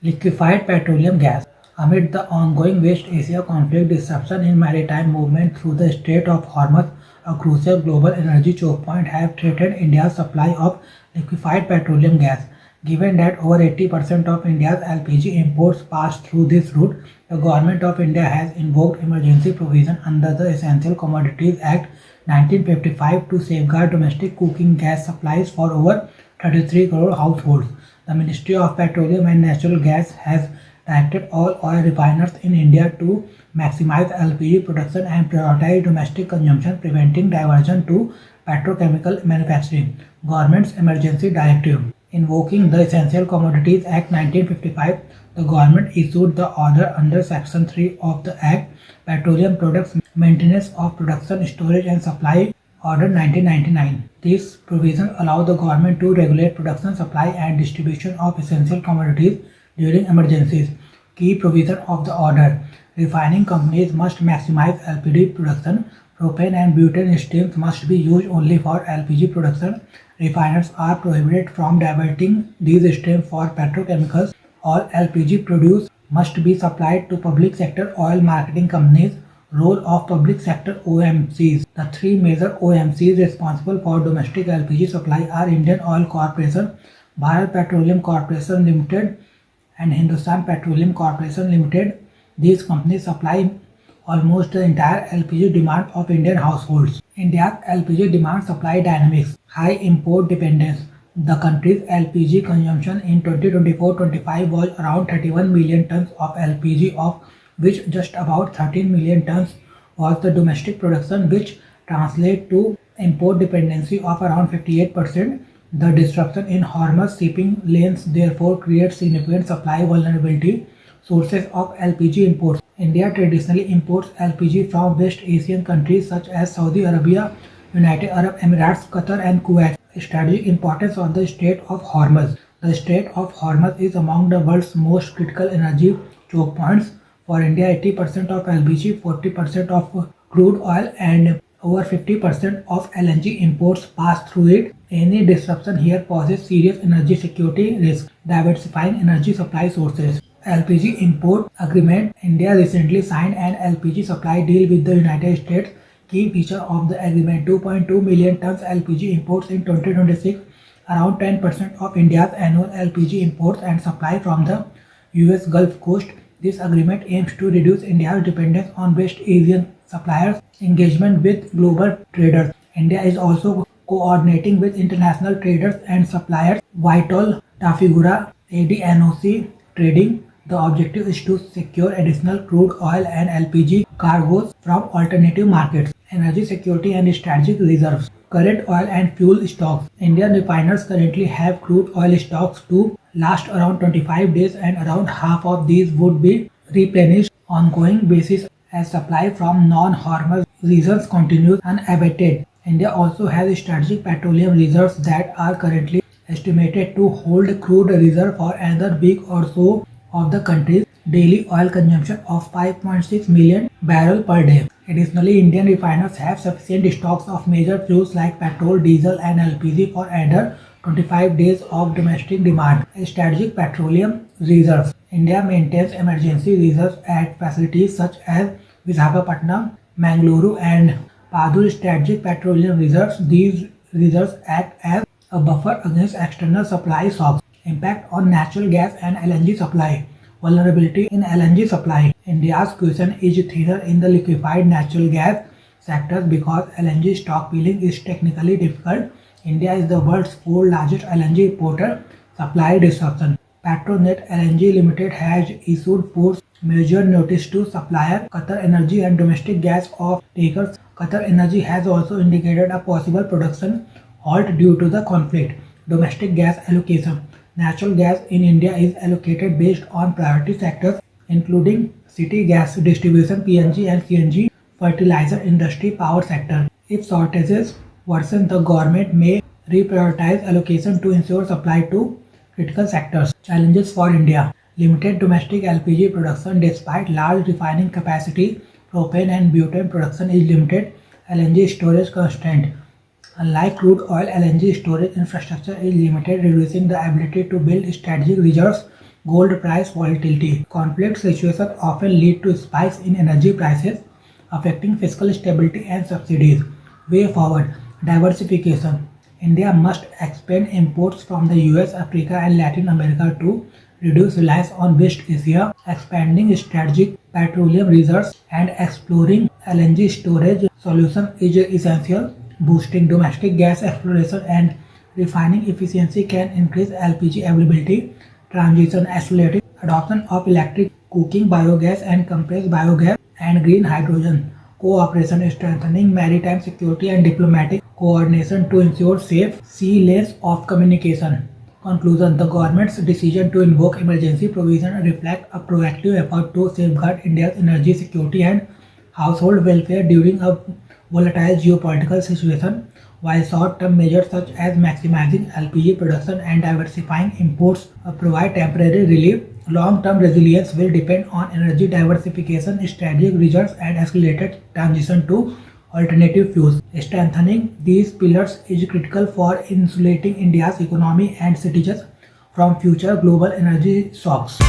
Liquefied petroleum gas. Amid the ongoing West Asia conflict, disruption in maritime movement through the Strait of Hormuz, a crucial global energy choke point, have threatened India's supply of liquefied petroleum gas. Given that over 80% of India's LPG imports pass through this route, the Government of India has invoked emergency provision under the Essential Commodities Act 1955 to safeguard domestic cooking gas supplies for over 33 crore households. The Ministry of Petroleum and Natural Gas has directed all oil refiners in India to maximize LPG production and prioritize domestic consumption, preventing diversion to petrochemical manufacturing. Government's Emergency Directive. Invoking the Essential Commodities Act 1955, the government issued the order under Section 3 of the Act, Petroleum Products Maintenance of Production, Storage and Supply Order 1999. These provisions allow the government to regulate production, supply and distribution of essential commodities during emergencies. Key provision of the order. Refining companies must maximize LPG production. Propane and butane streams must be used only for LPG production. Refiners are prohibited from diverting these streams for petrochemicals. All LPG produced must be supplied to public sector oil marketing companies. Role of public sector OMCs. The three major OMCs responsible for domestic LPG supply are Indian Oil Corporation, Bharat Petroleum Corporation Limited, and Hindustan Petroleum Corporation Limited. These companies supply almost the entire LPG demand of Indian households. India's LPG demand supply dynamics. High import dependence. The country's LPG consumption in 2024-25 was around 31 million tons of LPG, of which just about 13 million tons was the domestic production, which translates to import dependency of around 58%. The disruption in Hormuz shipping lanes therefore creates significant supply vulnerability. Sources of LPG imports. India traditionally imports LPG from West Asian countries such as Saudi Arabia, United Arab Emirates, Qatar and Kuwait. Strategic importance of the Strait of Hormuz. The Strait of Hormuz is among the world's most critical energy choke points. For India, 80% of LPG, 40% of crude oil and over 50% of LNG imports pass through it. Any disruption here poses serious energy security risk. Diversifying energy supply sources. LPG import agreement. India recently signed an LPG supply deal with the United States. Key feature of the agreement: 2.2 million tons LPG imports in 2026, around 10% of India's annual LPG imports and supply from the US Gulf Coast. This agreement aims to reduce India's dependence on West Asian suppliers. Engagement with global traders. India is also coordinating with international traders and suppliers. Vitol, Trafigura, ADNOC Trading. The objective is to secure additional crude oil and LPG cargoes from alternative markets. Energy security and strategic reserves. Current oil and fuel stocks. Indian refiners currently have crude oil stocks to last around 25 days, and around half of these would be replenished on ongoing basis as supply from non-Hormuz regions continues unabated. India also has strategic petroleum reserves that are currently estimated to hold crude reserve for another week or so of the country's daily oil consumption of 5.6 million barrels per day. Additionally, Indian refiners have sufficient stocks of major fuels like petrol, diesel and LPG for another 25 days of domestic demand. Strategic petroleum reserves. India maintains emergency reserves at facilities such as Visakhapatnam, Mangaluru and Padur. Strategic petroleum reserves. These reserves act as a buffer against external supply shocks. Impact on natural gas and LNG supply. Vulnerability in LNG supply. India's cushion is thinner in the liquefied natural gas sectors because LNG stockpiling is technically difficult. India is the world's fourth largest LNG importer. Supply disruption. Petronet LNG Limited has issued force majeure notice to supplier Qatar Energy and domestic gas off-takers. Qatar Energy has also indicated a possible production halt due to the conflict. Domestic gas allocation. Natural gas in India is allocated based on priority sectors including city gas distribution, PNG and CNG, fertilizer industry, power sector. If shortages worsen, the government may reprioritize allocation to ensure supply to critical sectors. Challenges for India. Limited domestic LPG production despite large refining capacity. Propane and butane production is limited. LNG storage constraint. Unlike crude oil, LNG storage infrastructure is limited, reducing the ability to build strategic reserves. gold price volatility. Conflict situations often lead to spikes in energy prices, affecting fiscal stability and subsidies. Way forward, diversification. India must expand imports from the US, Africa, and Latin America to reduce reliance on West Asia, expanding strategic petroleum reserves and exploring LNG storage solution is essential. Boosting domestic gas exploration and refining efficiency can increase LPG availability. Transition accelerating adoption of electric cooking biogas and compressed biogas and green hydrogen. Cooperation strengthening maritime security and diplomatic coordination to ensure safe sea lanes of communication. Conclusion: the government's decision to invoke emergency provision reflects a proactive effort to safeguard India's energy security and household welfare during a volatile geopolitical situation. While short-term measures such as maximizing LPG production and diversifying imports provide temporary relief, long-term resilience will depend on energy diversification, strategic reserves, and accelerated transition to alternative fuels. Strengthening these pillars is critical for insulating India's economy and citizens from future global energy shocks.